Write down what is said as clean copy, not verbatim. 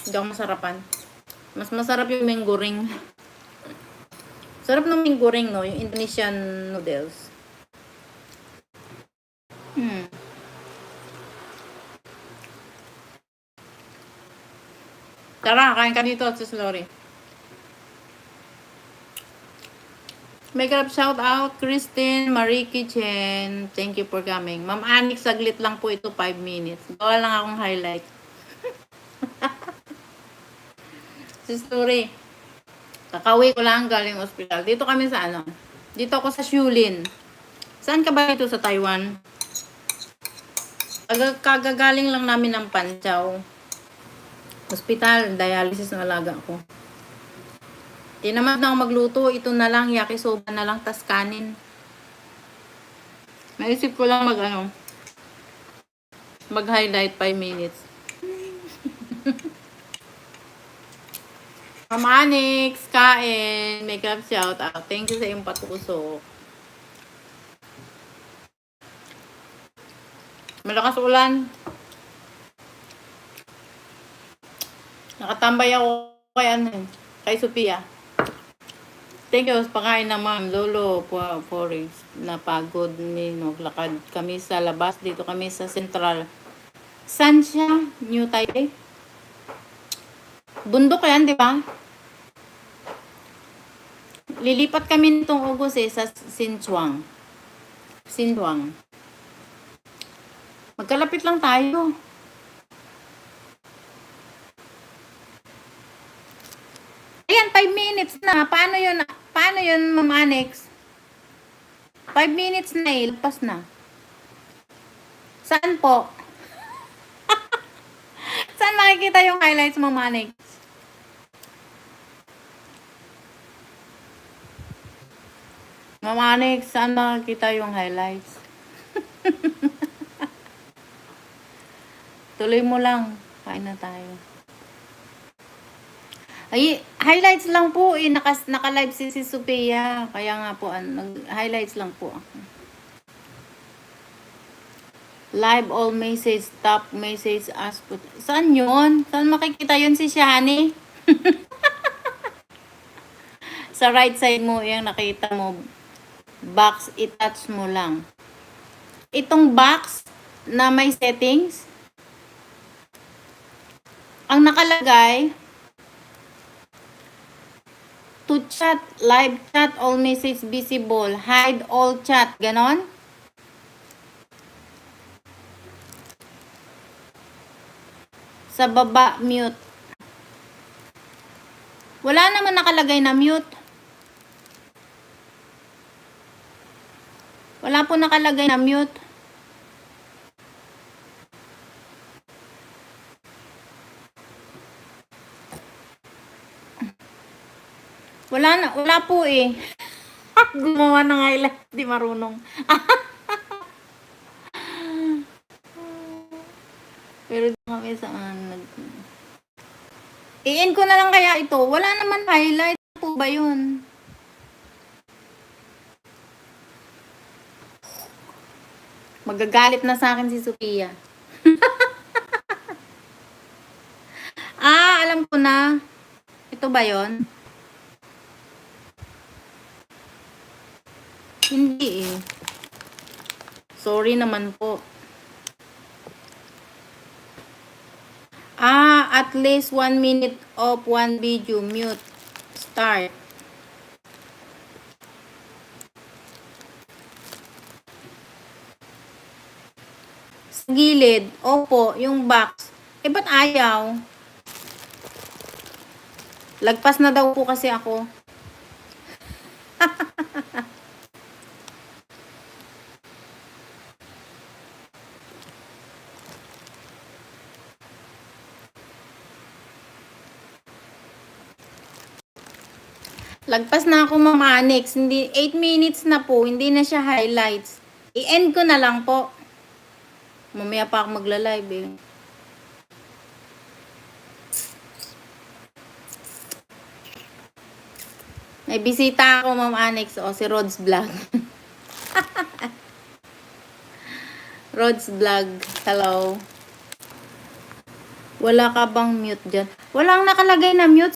Hindi ako masarapan. Mas masarap yung menggoring. Sarap ng menggoring, no? Yung Indonesian noodles. Tara, kain ka dito, Sis Lori. Make up shout out, Christine, Mariki Chen. Thank you for coming. Ma'am Anik, saglit lang po ito, 5 minutes. Gawa lang akong highlight. Sis Lori, kakawi ko lang galing ospital. Dito kami sa ano? Dito ako sa Shulin. Saan ka ba dito sa Taiwan? Kagagaling lang namin ng Panchaw. Hospital, dialysis ng alaga ko. Tinamad na ako magluto. Ito na lang, yakisoba na lang, tas kanin. Naisip ko lang mag-highlight 5 minutes. Mamanix, kain, makeup shout out. Thank you sa iyong patusok. Malakas ulan. Nakatambay ako kay Sophia. Thank you sa pakain ng Ma'am Lolo Forage. Napagod ni naglakad kami sa labas. Dito kami sa Central. Saan siya? New Taipei? Bundok yan, di ba? Lilipat kami nitong August sa Sichuan. Magkalapit lang tayo. Ayan, 5 minutes na. Paano yun, Ma'am Annex? 5 minutes na eh. Lapas na. Saan po? Saan makikita yung highlights, Ma'am Annex? Ma'am Annex, saan makikita yung highlights? Tuloy mo lang. Kain na tayo. Ay, highlights lang po eh. Naka-live si Sophia. Kaya nga po, highlights lang po ako. Live all message, top message, ask po. Saan yun? Saan makikita yun si Shani? Sa right side mo, yung nakita mo, box, i-touch mo lang. Itong box na may settings, ang nakalagay, to chat, live chat, all message visible, hide all chat, ganon? Sa baba, mute. Wala naman nakalagay na mute. Wala po nakalagay na mute. Wala po eh. Gumawa ng highlight, di marunong. Pero di kami saan i-end ko na lang kaya ito. Wala naman highlight po ba yun? Magagalit na sa akin si Sophia. Alam ko na. Ito ba yun? Hindi eh. Sorry naman po. At least 1 minute of 1 video. Mute. Start. Sa gilid. Opo, yung box. Ba't ayaw? Lagpas na daw po kasi ako. Lagpas na ako, Ma'am Annex. Hindi, 8 minutes na po. Hindi na siya highlights. I-end ko na lang po. Mamaya pa ako magla-live eh. May bisita ako, Ma'am Annex. O, si Rod's Vlog. Rod's Vlog. Hello. Wala ka bang mute dyan? Walang nakalagay na mute.